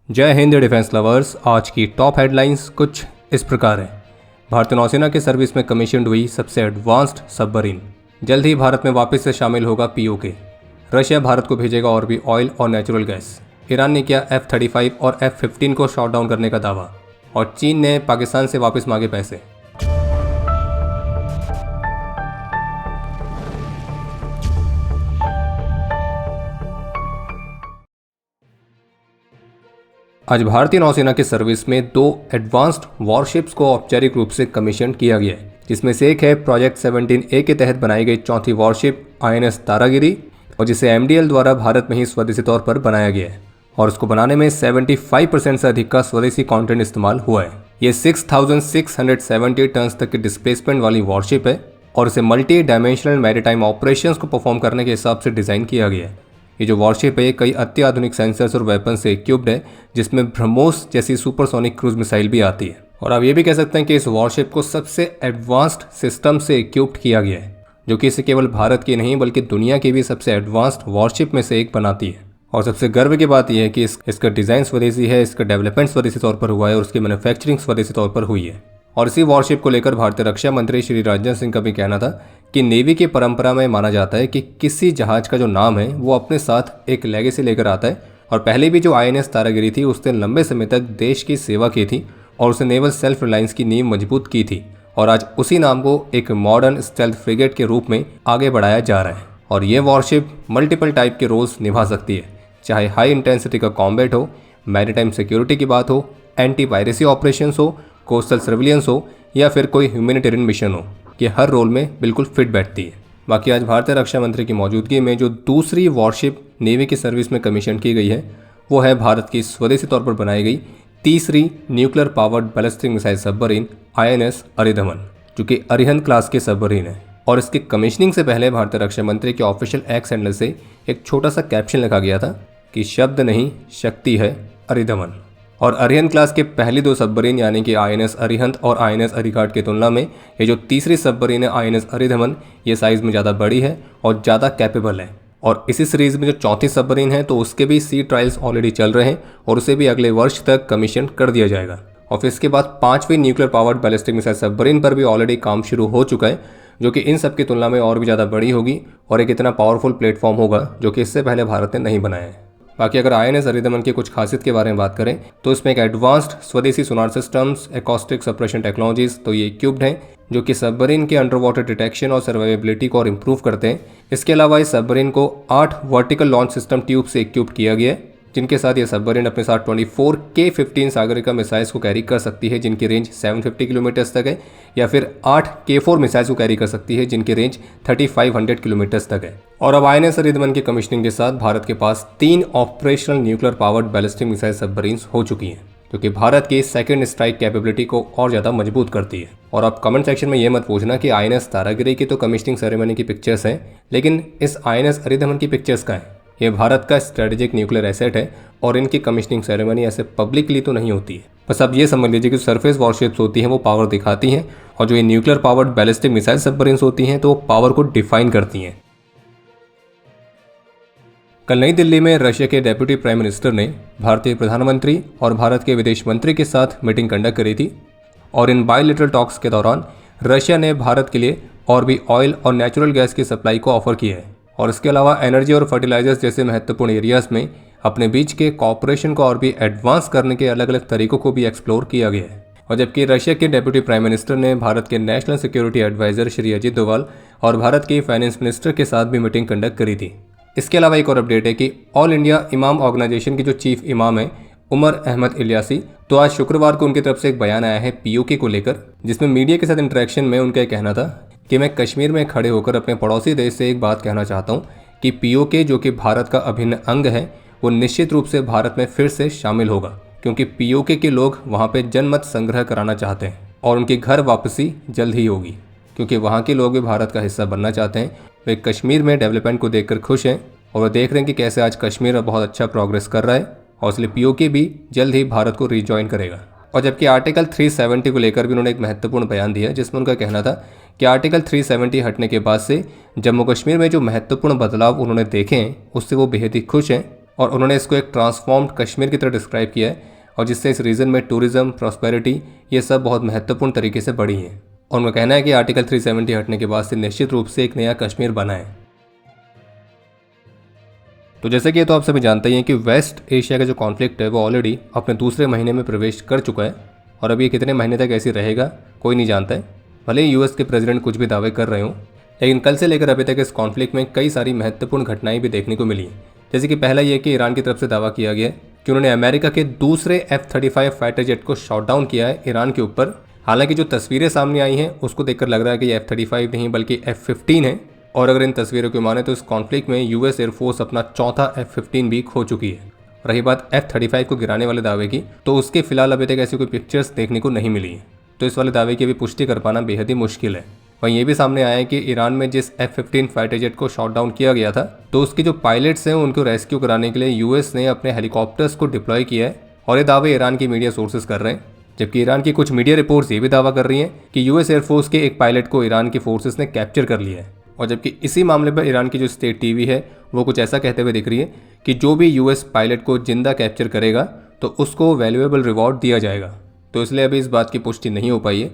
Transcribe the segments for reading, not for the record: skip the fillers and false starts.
जय Hind defence lovers. आज की टॉप हेडलाइंस कुछ इस प्रकार है। भारतीय नौसेना के सर्विस में कमीशन्ड हुई सबसे एडवांस्ड सबमरीन। जल्द ही भारत में वापस से शामिल होगा पीओके। रशिया भारत को भेजेगा और भी ऑयल और नेचुरल गैस। ईरान ने किया F-35 और F-15 को शॉट डाउन करने का दावा। और चीन ने पाकिस्तान से वापस मांगे पैसे। आज भारतीय नौसेना के सर्विस में 2 एडवांस्ड वॉरशिप्स को औपचारिक रूप से कमीशन किया गया है, जिसमें से एक है प्रोजेक्ट 17A के तहत बनाई गई चौथी वॉरशिप INS तारागिरी, और जिसे MDL द्वारा भारत में ही स्वदेशी तौर पर बनाया गया है और उसको बनाने में 75% से अधिक का स्वदेशी कंटेंट इस्तेमाल हुआ है। ये 6670 टन तक की डिस्प्लेसमेंट वाली वॉरशिप है और इसे मल्टी डायमेंशनल मैरीटाइम ऑपरेशंस को परफॉर्म करने के हिसाब से डिज़ाइन किया गया है। ये जो वॉरशिप है कई अत्याधुनिक सेंसर्स और वेपन से इक्विप्ड है, जिसमें ब्रह्मोस जैसी सुपरसोनिक क्रूज मिसाइल भी आती है। और आप ये भी कह सकते हैं कि इस वॉरशिप को सबसे एडवांस्ड सिस्टम से इक्विप्ड किया गया है, जो कि इसे केवल भारत की नहीं बल्कि दुनिया की भी सबसे एडवांस्ड वॉरशिप में से एक बनाती है। और सबसे गर्व की बात यह है कि इसका डिज़ाइन स्वदेशी है, इसका डेवलपमेंट स्वदेशी तौर पर हुआ है और उसकी मैन्युफैक्चरिंग स्वदेशी तौर पर हुई है। और इसी वॉरशिप को लेकर भारतीय रक्षा मंत्री श्री राजनाथ सिंह का भी कहना था कि नेवी की परंपरा में माना जाता है कि किसी जहाज का जो नाम है वो अपने साथ एक लेगेसी लेकर आता है। और पहले भी जो INS तारागिरी थी उसने लंबे समय तक देश की सेवा की थी और उसने नेवल सेल्फ रिलायंस की नींव मजबूत की थी। और आज उसी नाम को एक मॉडर्न स्टेल्थ फ्रिगेट के रूप में आगे बढ़ाया जा रहा है। और ये वॉरशिप मल्टीपल टाइप के रोल्स निभा सकती है, चाहे हाई इंटेंसिटी का कॉम्बैट हो, मैरीटाइम सिक्योरिटी की बात हो, एंटी पायरेसी ऑपरेशंस हो, कोस्टल सर्विलियंस हो या फिर कोई ह्यूमैनिटेरियन मिशन हो। ये हर रोल में बिल्कुल फिट बैठती है। बाकी आज भारतीय रक्षा मंत्री की मौजूदगी में जो दूसरी वॉरशिप नेवी की सर्विस में कमीशन की गई है वो है भारत की स्वदेशी तौर पर बनाई गई तीसरी nuclear powered ballistic missile submarine INS Aridhaman, जो कि अरिहंत क्लास के सबमरीन है। और इसकी कमीशनिंग से पहले भारतीय रक्षा मंत्री के ऑफिशियल एक्स हैंडल से एक छोटा सा कैप्शन लिखा गया था कि शब्द नहीं शक्ति है अरिधमन। और अरिहंत क्लास के पहली 2 सबमरीन यानी कि INS अरिहंत और INS अरिघाट की तुलना में ये जो तीसरी सबमरीन है INS अरिधमन, ये साइज़ में ज़्यादा बड़ी है और ज़्यादा कैपेबल है। और इसी सीरीज़ में जो चौथी सबमरीन है तो उसके भी सी ट्रायल्स ऑलरेडी चल रहे हैं और उसे भी अगले वर्ष तक कमीशन कर दिया जाएगा। और फिर इसके बाद 5वीं nuclear powered ballistic missile submarine पर भी ऑलरेडी काम शुरू हो चुका है, जो कि इन सब की तुलना में और भी ज़्यादा बड़ी होगी और एक इतना पावरफुल प्लेटफॉर्म होगा जो कि इससे पहले भारत ने नहीं बनाया है। बाकी अगर INS अरिधमन की कुछ खासियत के बारे में बात करें तो इसमें एक एडवांस्ड स्वदेशी सोनार सिस्टम्स, एकॉस्टिक सप्रेशन टेक्नोलॉजीज तो ये इक्विप्ड हैं, जो कि सबमरीन के अंडर वाटर डिटेक्शन और सर्वाइवेबिलिटी को और इम्प्रूव करते हैं। इसके अलावा इस सबमरीन को 8 वर्टिकल लॉन्च सिस्टम ट्यूब से इक्विप्ड किया गया है, जिनके साथ ये सबमरीन अपने साथ 24 K-15 सागरिका मिसाइल्स को कैरी कर सकती है, जिनकी रेंज 750 किलोमीटर्स तक है, या फिर 8 K-4 मिसाइल्स को कैरी कर सकती है, जिनकी रेंज 3500 किलोमीटर्स तक है। और अब INS अरिधमन की कमीशनिंग के साथ भारत के पास 3 operational nuclear powered ballistic missile submarines हो चुकी हैं, जो कि भारत की सेकंड स्ट्राइक कैपेबिलिटी को और ज़्यादा मजबूत करती है। और आप कमेंट सेक्शन में ये मत पूछना कि INS तारागिरी की तो कमीशनिंग सेरेमनी की पिक्चर्स हैं, लेकिन इस INS अरिधमन की पिक्चर्स कहाँ हैं। ये भारत का स्ट्रेटेजिक न्यूक्लियर एसेट है और इनकी कमीशनिंग सेरेमनी ऐसे पब्लिकली तो नहीं होती है। बस आप ये समझ लीजिए कि सरफेस वॉरशिप्स होती हैं वो पावर दिखाती हैं, और जो ये nuclear powered ballistic missile submarines होती हैं तो वो पावर को डिफाइन करती हैं। कल नई दिल्ली में रशिया के डेप्यूटी प्राइम मिनिस्टर ने भारतीय प्रधानमंत्री और भारत के विदेश मंत्री के साथ मीटिंग कंडक्ट करी थी। और इन बायलैटरल टॉक्स के दौरान रशिया ने भारत के लिए और भी ऑयल और नेचुरल गैस की सप्लाई को ऑफर किया है। और इसके अलावा एनर्जी और फर्टिलाइजर्स जैसे महत्वपूर्ण एरियाज में अपने बीच के कॉपरेशन को और भी एडवांस करने के अलग अलग तरीकों को भी एक्सप्लोर किया गया है। और जबकि रशिया के डेप्यूटी प्राइम मिनिस्टर ने भारत के national security adviser Shri Ajit Doval और भारत के फाइनेंस मिनिस्टर के साथ भी मीटिंग कंडक्ट करी थी। इसके अलावा एक और अपडेट है कि ऑल इंडिया इमाम ऑर्गेनाइजेशन के जो चीफ इमाम है उमर अहमद इलियासी, तो आज शुक्रवार को उनकी तरफ से एक बयान आया है पीओके को लेकर, जिसमें मीडिया के साथ इंटरेक्शन में उनका कहना था कि मैं कश्मीर में खड़े होकर अपने पड़ोसी देश से एक बात कहना चाहता हूँ कि पीओके जो कि भारत का अभिन्न अंग है वो निश्चित रूप से भारत में फिर से शामिल होगा, क्योंकि पीओके के लोग वहाँ पे जनमत संग्रह कराना चाहते हैं और उनकी घर वापसी जल्द ही होगी, क्योंकि वहाँ के लोग भी भारत का हिस्सा बनना चाहते हैं। वे कश्मीर में डेवलपमेंट को देखकर खुश हैं और वो देख रहे हैं कि कैसे आज कश्मीर बहुत अच्छा प्रोग्रेस कर रहा है, और इसलिए पीओके भी जल्द ही भारत को रिजॉइन करेगा। और जबकि आर्टिकल 370 को लेकर भी उन्होंने एक महत्वपूर्ण बयान दिया, जिसमें उनका कहना था कि आर्टिकल 370 हटने के बाद से जम्मू कश्मीर में जो महत्वपूर्ण बदलाव उन्होंने देखे हैं उससे वो बेहद ही खुश हैं और उन्होंने इसको एक ट्रांसफॉर्म्ड कश्मीर की तरह डिस्क्राइब किया है, और जिससे इस रीजन में टूरिज्म, प्रॉस्पेरिटी ये सब बहुत महत्वपूर्ण तरीके से बढ़ी हैं। और उनका कहना है कि आर्टिकल 370 हटने के बाद से निश्चित रूप से एक नया कश्मीर बना है। तो जैसे कि ये तो आप सभी जानते ही हैं कि वेस्ट एशिया का जो कॉन्फ्लिक्ट है वो ऑलरेडी अपने दूसरे महीने में प्रवेश कर चुका है, और अब ये कितने महीने तक ऐसी रहेगा कोई नहीं जानता है। भले ही यूएस के प्रेसिडेंट कुछ भी दावे कर रहे हों, लेकिन कल से लेकर अभी तक इस कॉन्फ्लिक्ट में कई सारी महत्वपूर्ण घटनाएं भी देखने को मिली हैं। जैसे कि पहला ये कि ईरान की तरफ से दावा किया गया कि उन्होंने अमेरिका के दूसरे F-35 फाइटर जेट को शॉट डाउन किया है ईरान के ऊपर। हालांकि जो तस्वीरें सामने आई हैं उसको देखकर लग रहा है कि ये F-35 नहीं बल्कि F-15 है, और अगर इन तस्वीरों को माने तो इस कॉन्फ्लिक्ट में यूएस एयरफोर्स अपना चौथा F-15 भी खो चुकी है। रही बात F-35 को गिराने वाले दावे की, तो उसके फिलहाल अभी तक ऐसी कोई पिक्चर्स देखने को नहीं मिली है, तो इस वाले दावे की भी पुष्टि कर पाना बेहद ही मुश्किल है। वहीं ये भी सामने आया है कि ईरान में जिस F-15 फाइटर जेट को शॉट डाउन किया गया था, तो उसके जो पायलट्स हैं उनको रेस्क्यू कराने के लिए यूएस ने अपने हेलीकॉप्टर्स को डिप्लॉय किया है, और ये दावे ईरान की मीडिया सोर्सेज कर रहे हैं। जबकि ईरान की कुछ मीडिया रिपोर्ट्स ये भी दावा कर रही हैं कि यूएस एयरफोर्स के एक पायलट को ईरान की फोर्सेस ने कैप्चर कर लिया है। और जबकि इसी मामले पर ईरान की जो स्टेट टीवी है वो कुछ ऐसा कहते हुए दिख रही है कि जो भी यूएस पायलट को जिंदा कैप्चर करेगा तो उसको वैल्यूएबल रिवॉर्ड दिया जाएगा। तो इसलिए अभी इस बात की पुष्टि नहीं हो पाई है,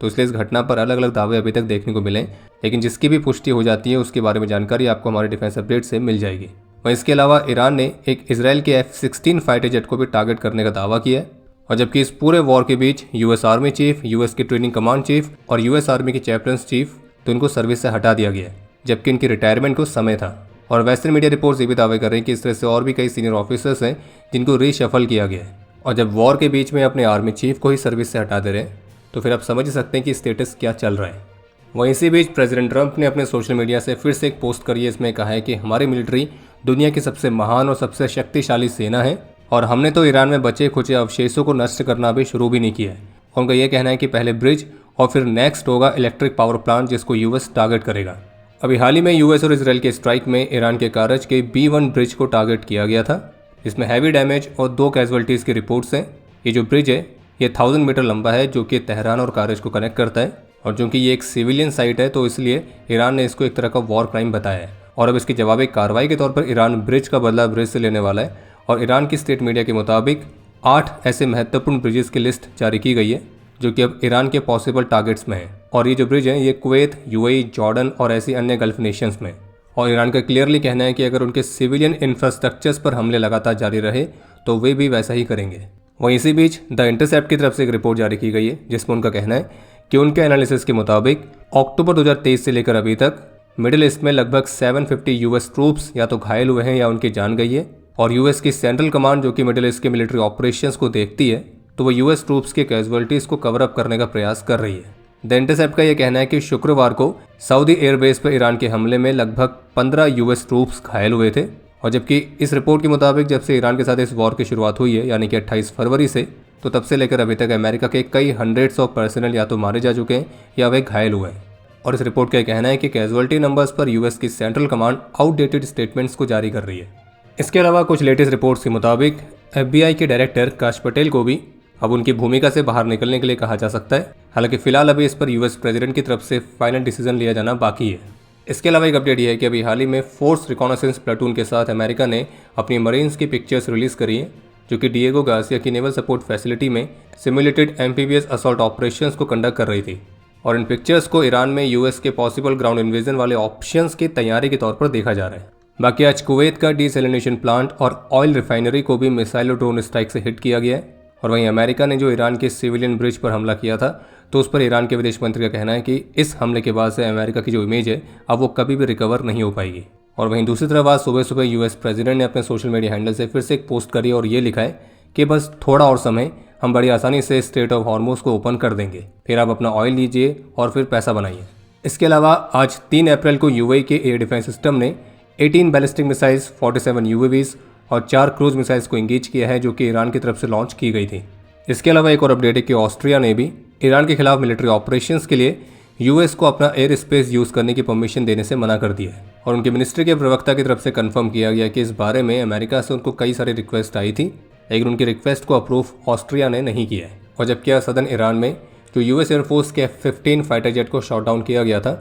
तो इसलिए इस घटना पर अलग अलग दावे अभी तक देखने को मिले, लेकिन जिसकी भी पुष्टि हो जाती है उसके बारे में जानकारी आपको हमारे डिफेंस अपडेट से मिल जाएगी। वहीं इसके अलावा ईरान ने एक इजराइल के F-16 फाइटर जेट को भी टारगेट करने का दावा किया है, और जबकि इस पूरे वॉर के बीच यूएस आर्मी चीफ, यूएस की ट्रेनिंग कमांड चीफ और यूएस आर्मी के चैप्टन्स चीफ तो इनको सर्विस से हटा दिया गया है, जबकि इनकी रिटायरमेंट को समय था। और वेस्टर्न मीडिया रिपोर्ट्स ये भी दावे कर रहे हैं कि इस तरह से और भी कई सीनियर ऑफिसर्स हैं जिनको रीशफल किया गया है। और जब वॉर के बीच में अपने आर्मी चीफ को ही सर्विस से हटा दे रहे हैं तो फिर आप समझ ही सकते हैं कि स्टेटस क्या चल रहा है। वहीं इसी बीच प्रेसिडेंट ट्रंप ने अपने सोशल मीडिया से फिर से एक पोस्ट करी है, इसमें कहा है कि हमारी मिलिट्री दुनिया की सबसे महान और सबसे शक्तिशाली सेना है, और हमने तो ईरान में बचे खुचे अवशेषों को नष्ट करना भी शुरू भी नहीं किया है। उनका यह कहना है कि पहले ब्रिज और फिर नेक्स्ट होगा इलेक्ट्रिक पावर प्लांट जिसको यूएस टारगेट करेगा। अभी हाल ही में यूएस और इसराइल के स्ट्राइक में ईरान के कारज के B1 ब्रिज को टारगेट किया गया था, जिसमें हैवी डैमेज और 2 कैजुअलिटीज़ की रिपोर्ट्स हैं। ये जो ब्रिज है ये 1000 मीटर लंबा है, जो कि तेहरान और कारज को कनेक्ट करता है, और चूंकि ये एक सिविलियन साइट है तो इसलिए ईरान ने इसको एक तरह का वॉर क्राइम बताया है। और अब इसकी जवाबी कार्रवाई के तौर पर ईरान ब्रिज का बदला ब्रिज से लेने वाला है, और ईरान की स्टेट मीडिया के मुताबिक 8 ऐसे महत्वपूर्ण ब्रिजेस की लिस्ट जारी की गई है जो कि अब ईरान के पॉसिबल टारगेट्स में है। और ये जो ब्रिज है ये कुवैत, यूएई, जॉर्डन और ऐसी अन्य गल्फ नेशंस में। और ईरान का क्लियरली कहना है कि अगर उनके सिविलियन इंफ्रास्ट्रक्चर्स पर हमले लगातार जारी रहे तो वे भी वैसा ही करेंगे। वहीं इसी बीच द इंटरसेप्ट की तरफ से एक रिपोर्ट जारी की गई है जिसमें उनका कहना है कि उनके एनालिसिस के मुताबिक अक्टूबर 2023 से लेकर अभी तक मिडिल ईस्ट में लगभग 750 यूएस ट्रूप्स या तो घायल हुए हैं या उनकी जान गई है। और यूएस की सेंट्रल कमांड जो कि मिडिल ईस्ट के मिलिट्री ऑपरेशंस को देखती है तो वो यूएस ट्रूप्स के कैजुअलिटीज को कवर अप करने का प्रयास कर रही है। द इंटरसेप्ट का यह कहना है कि शुक्रवार को सऊदी एयरबेस पर ईरान के हमले में लगभग 15 यूएस ट्रूप्स घायल हुए थे। और जबकि इस रिपोर्ट के मुताबिक जब से ईरान के साथ इस वॉर की शुरुआत हुई है यानी कि 28 फरवरी से, तो तब से लेकर अभी तक अमेरिका के कई हंड्रेड्स ऑफ पर्सनल या तो मारे जा चुके हैं या वे घायल हुए हैं। और इस रिपोर्ट का कहना है कि कैजुअलिटी नंबर्स पर यूएस की सेंट्रल कमांड आउटडेटेड स्टेटमेंट्स को जारी कर रही है। इसके अलावा कुछ लेटेस्ट रिपोर्ट्स के मुताबिक FBI के डायरेक्टर काश पटेल को भी अब उनकी भूमिका से बाहर निकलने के लिए कहा जा सकता है। हालांकि फिलहाल अभी इस पर यूएस प्रेसिडेंट की तरफ से फाइनल डिसीजन लिया जाना बाकी है। इसके अलावा एक अपडेट यह है कि अभी हाल ही में फोर्स रिकॉनेसेंस प्लाटून के साथ अमेरिका ने अपनी मरीन्स की पिक्चर्स रिलीज करी है जो कि डिएगो गार्सिया की नेवल सपोर्ट फैसिलिटी में सिमुलेटेड एम्फीबियस असॉल्ट ऑपरेशंस को कंडक्ट कर रही थी। और इन पिक्चर्स को ईरान में यूएस के पॉसिबल ग्राउंड इन्वेजन वाले ऑप्शंस की तैयारी के तौर पर देखा जा रहा है। बाकी आज कुवैत का डीसैलिनेशन प्लांट और ऑयल रिफाइनरी को भी मिसाइल और ड्रोन स्ट्राइक से हिट किया गया है। और वहीं अमेरिका ने जो ईरान के सिविलियन ब्रिज पर हमला किया था तो उस पर ईरान के विदेश मंत्री का कहना है कि इस हमले के बाद से अमेरिका की जो इमेज है अब वो कभी भी रिकवर नहीं हो पाएगी। और वहीं दूसरी तरफ आज सुबह सुबह यूएस प्रेसिडेंट ने अपने सोशल मीडिया हैंडल से फिर से एक पोस्ट करी और ये लिखा है कि बस थोड़ा और समय, हम बड़ी आसानी से स्ट्रेट ऑफ हॉर्मुज को ओपन कर देंगे, फिर आप अपना ऑयल लीजिए और फिर पैसा बनाइए। इसके अलावा आज 3 अप्रैल को यूएई के एयर डिफेंस सिस्टम ने 18 बैलिस्टिक मिसाइल्स, 47 यूएवीज और 4 क्रूज मिसाइल्स को इंगेज किया है जो कि ईरान की तरफ से लॉन्च की गई थी। इसके अलावा एक और अपडेट है कि ऑस्ट्रिया ने भी ईरान के खिलाफ मिलिट्री ऑपरेशंस के लिए यूएस को अपना एयर स्पेस यूज़ करने की परमिशन देने से मना कर दिया है। और उनके मिनिस्ट्री के प्रवक्ता की तरफ से कंफर्म किया गया कि इस बारे में अमेरिका से उनको कई सारी रिक्वेस्ट आई थी, लेकिन उनकी रिक्वेस्ट को अप्रूव ऑस्ट्रिया ने नहीं किया है। और जबकि सदर्न ईरान में जो यूएस एयरफोर्स के F-15 फाइटर जेट को शॉट डाउन किया गया था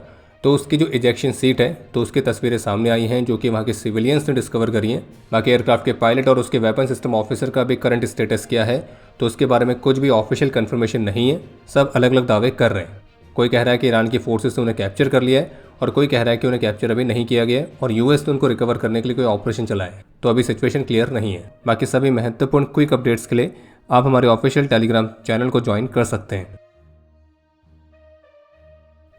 तो उसकी जो इजेक्शन सीट है तो उसकी तस्वीरें सामने आई हैं जो कि वहाँ के सिविलियंस ने डिस्कवर करी हैं। बाकी एयरक्राफ्ट के पायलट और उसके वेपन सिस्टम ऑफिसर का भी करंट स्टेटस क्या है तो उसके बारे में कुछ भी ऑफिशियल कंफर्मेशन नहीं है। सब अलग अलग दावे कर रहे हैं। कोई कह रहा है कि ईरान की फोर्सेस ने उन्हें कैप्चर कर लिया है और कोई कह रहा है कि उन्हें कैप्चर अभी नहीं किया गया है और यूएस ने उनको रिकवर करने के लिए कोई ऑपरेशन चलाया है। तो अभी सिचुएशन क्लियर नहीं है। बाकी सभी महत्वपूर्ण क्विक अपडेट्स के लिए आप हमारे ऑफिशियल टेलीग्राम चैनल को ज्वाइन कर सकते हैं।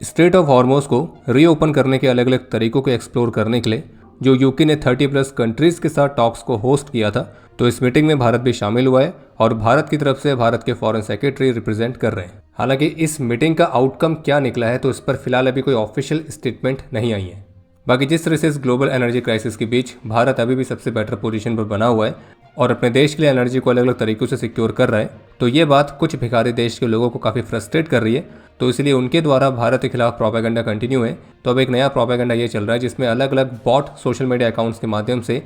स्ट्रेट ऑफ हॉर्मोज को रीओपन करने के अलग अलग तरीकों को एक्सप्लोर करने के लिए जो यूके ने 30+ कंट्रीज के साथ टॉक्स को होस्ट किया था, तो इस मीटिंग में भारत भी शामिल हुआ है और भारत की तरफ से भारत के फॉरेन सेक्रेटरी रिप्रेजेंट कर रहे हैं। हालांकि इस मीटिंग का आउटकम क्या निकला है तो इस पर फिलहाल अभी कोई ऑफिशियल स्टेटमेंट नहीं आई है। बाकी जिस तरह से इस ग्लोबल एनर्जी क्राइसिस के बीच भारत अभी भी सबसे बेटर पोजीशन पर बना हुआ है और अपने देश के लिए एनर्जी को अलग अलग तरीकों से सिक्योर कर रहा है, तो ये बात कुछ भिखारी देश के लोगों को काफ़ी फ्रस्ट्रेट कर रही है। तो इसलिए उनके द्वारा भारत के खिलाफ प्रोपेगेंडा कंटिन्यू है। तो अब एक नया प्रोपेगेंडा ये चल रहा है जिसमें अलग अलग बॉट सोशल मीडिया अकाउंट्स के माध्यम से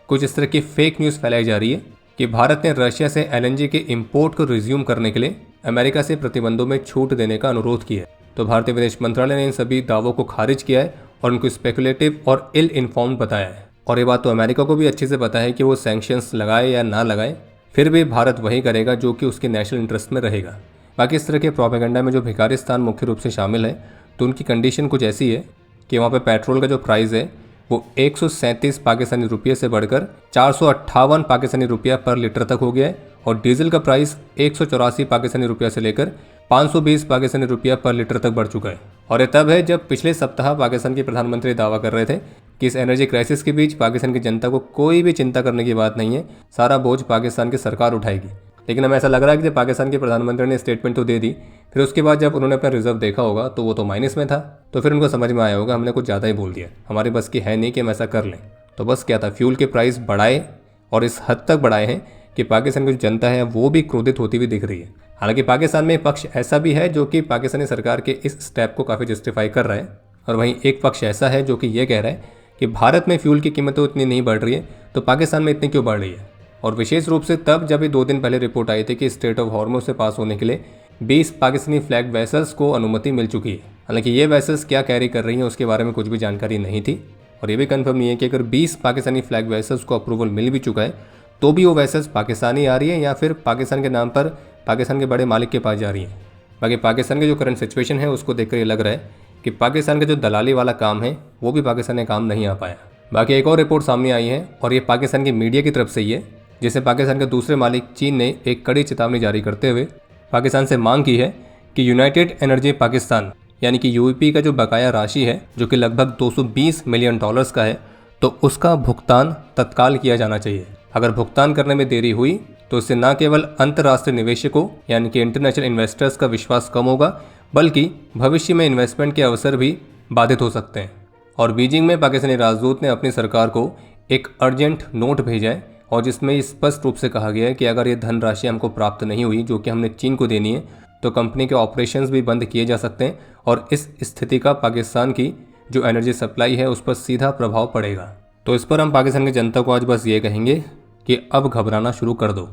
कुछ इस तरह की फेक न्यूज़ फैलाई जा रही है कि भारत ने रशिया से एलएनजी के इंपोर्ट को रिज्यूम करने के लिए अमेरिका से प्रतिबंधों में छूट देने का अनुरोध किया है। तो भारतीय विदेश मंत्रालय ने इन सभी दावों को खारिज किया है और उनको स्पेकुलेटिव और इल इन्फॉर्म्ड बताया है। और ये बात तो अमेरिका को भी अच्छे से पता है कि वो सैंक्शंस लगाए या ना लगाए, फिर भी भारत वही करेगा जो कि उसके नेशनल इंटरेस्ट में रहेगा। बाकी इस तरह के प्रोपेगेंडा में जो भिखारिस्तान मुख्य रूप से शामिल है, तो उनकी कंडीशन कुछ ऐसी है कि वहाँ पे पेट्रोल का जो प्राइस है वो 137 पाकिस्तानी रुपये से बढ़कर 458 पाकिस्तानी रुपया पर लीटर तक हो गया है और डीजल का प्राइस 184 पाकिस्तानी रुपया से लेकर 520 पाकिस्तानी रुपया पर लीटर तक बढ़ चुका है। और ये तब है जब पिछले सप्ताह पाकिस्तान के प्रधानमंत्री दावा कर रहे थे कि इस एनर्जी क्राइसिस के बीच पाकिस्तान की जनता को कोई भी चिंता करने की बात नहीं है, सारा बोझ पाकिस्तान की सरकार उठाएगी। लेकिन हमें ऐसा लग रहा है कि जब पाकिस्तान के प्रधानमंत्री ने स्टेटमेंट तो दे दी, फिर उसके बाद जब उन्होंने अपना रिजर्व देखा होगा तो वो तो माइनस में था। तो फिर उनको समझ में आया होगा हमने कुछ ज़्यादा ही बोल दिया, हमारे बस की है नहीं कि हम ऐसा कर लें। तो बस क्या था, फ्यूल के प्राइस बढ़ाए और इस हद तक बढ़ाए हैं कि पाकिस्तान की जो जनता है वो भी क्रोधित होती हुई दिख रही है। हालांकि पाकिस्तान में एक पक्ष ऐसा भी है जो कि पाकिस्तानी सरकार के इस स्टेप को काफ़ी जस्टिफाई कर रहा है और वहीं एक पक्ष ऐसा है जो कि ये कह रहा है कि भारत में फ्यूल की कीमतें इतनी नहीं बढ़ रही है तो पाकिस्तान में इतनी क्यों बढ़ रही है। और विशेष रूप से तब जब ये 2 दिन पहले रिपोर्ट आई थी कि स्ट्रेट ऑफ हॉर्मोज से पास होने के लिए 20 पाकिस्तानी फ्लैग वेसल्स को अनुमति मिल चुकी है। हालांकि ये वेसल्स क्या कैरी कर रही हैं उसके बारे में कुछ भी जानकारी नहीं थी और ये भी कंफर्म नहीं है कि अगर 20 पाकिस्तानी फ्लैग वेसल्स को अप्रूवल मिल भी चुका है तो भी वो वेसल्स पाकिस्तानी आ रही है या फिर पाकिस्तान के नाम पर पाकिस्तान के बड़े मालिक के पास जा रही है। बाकी पाकिस्तान की जो करंट सिचुएशन है उसको देखकर ये लग रहा है कि पाकिस्तान का जो दलाली वाला काम है वो भी पाकिस्तान में काम नहीं आ पाया। बाकी एक और रिपोर्ट सामने आई है और ये पाकिस्तान की मीडिया की तरफ से ही है, जिससे पाकिस्तान के दूसरे मालिक चीन ने एक कड़ी चेतावनी जारी करते हुए पाकिस्तान से मांग की है कि यूनाइटेड एनर्जी पाकिस्तान यानी कि यूईपी का जो बकाया राशि है जो कि लगभग $220 मिलियन का है, तो उसका भुगतान तत्काल किया जाना चाहिए। अगर भुगतान करने में देरी हुई तो इससे न केवल अंतर्राष्ट्रीय निवेशकों यानी कि इंटरनेशनल इन्वेस्टर्स का विश्वास कम होगा बल्कि भविष्य में इन्वेस्टमेंट के अवसर भी बाधित हो सकते हैं। और बीजिंग में पाकिस्तानी राजदूत ने अपनी सरकार को एक अर्जेंट नोट भेजा है और जिसमें स्पष्ट रूप से कहा गया है कि अगर ये धनराशि हमको प्राप्त नहीं हुई जो कि हमने चीन को देनी है तो कंपनी के ऑपरेशंस भी बंद किए जा सकते हैं और इस स्थिति का पाकिस्तान की जो एनर्जी सप्लाई है उस पर सीधा प्रभाव पड़ेगा। तो इस पर हम पाकिस्तान की जनता को आज बस ये कहेंगे कि अब घबराना शुरू कर दो।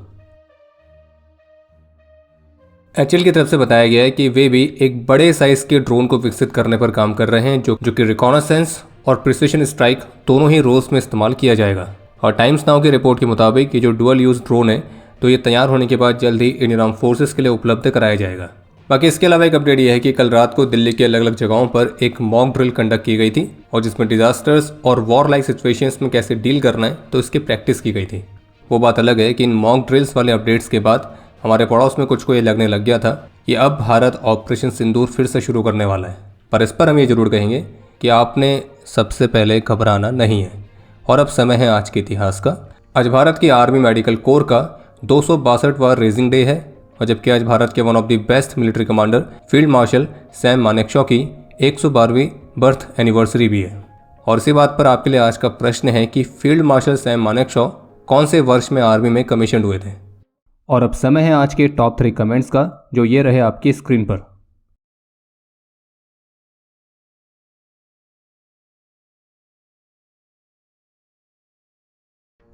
एचएल की तरफ से बताया गया है कि वे भी एक बड़े साइज के ड्रोन को विकसित करने पर काम कर रहे हैं जो कि रिकॉनेसेंस और प्रिसिशन स्ट्राइक दोनों ही रोल्स में इस्तेमाल किया जाएगा। और टाइम्स नाउ की रिपोर्ट के मुताबिक ये जो डुअल यूज ड्रोन है तो ये तैयार होने के बाद जल्द ही इंडियन आर्म फोर्सेस के लिए उपलब्ध कराया जाएगा। बाकी इसके अलावा एक अपडेट ये है कि कल रात को दिल्ली के अलग अलग जगहों पर एक मॉक ड्रिल कंडक्ट की गई थी और जिसमें डिजास्टर्स और वॉर लाइक सिचुएशंस में कैसे डील करना है तो इसकी प्रैक्टिस की गई थी। वो बात अलग है कि इन मॉक ड्रिल्स वाले अपडेट्स के बाद हमारे पड़ोस में कुछ को ये लगने लग गया था कि अब भारत ऑपरेशन सिंदूर फिर से शुरू करने वाला है। पर इस पर हम ये जरूर कहेंगे कि आपने सबसे पहले घबराना नहीं है। और अब समय है आज के इतिहास का। आज भारत की आर्मी मेडिकल कोर का 262वां रेजिंग डे है और जबकि आज भारत के one of the best military commander field marshal Sam Manekshaw की 112वीं बर्थ एनिवर्सरी भी है। और इसी बात पर आपके लिए आज का प्रश्न है कि फील्ड मार्शल सैम मानेकशॉ कौन से वर्ष में आर्मी में कमीशन हुए थे। और अब समय है आज के टॉप 3 कमेंट्स का जो ये रहे आपकी स्क्रीन पर।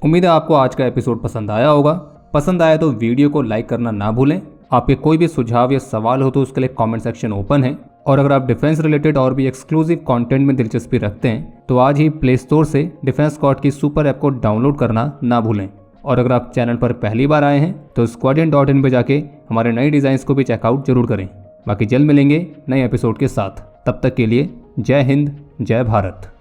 उम्मीद है आपको आज का एपिसोड पसंद आया होगा। पसंद आया तो वीडियो को लाइक करना ना भूलें। आपके कोई भी सुझाव या सवाल हो तो उसके लिए कमेंट सेक्शन ओपन है। और अगर आप डिफेंस रिलेटेड और भी एक्सक्लूसिव कंटेंट में दिलचस्पी रखते हैं तो आज ही प्ले स्टोर से डिफेंस स्क्वाड की सुपर ऐप को डाउनलोड करना ना भूलें। और अगर आप चैनल पर पहली बार आए हैं तो squadron.in पे जाके हमारे नए डिज़ाइंस को भी चेकआउट जरूर करें। बाकी जल्द मिलेंगे नए एपिसोड के साथ, तब तक के लिए जय हिंद, जय भारत।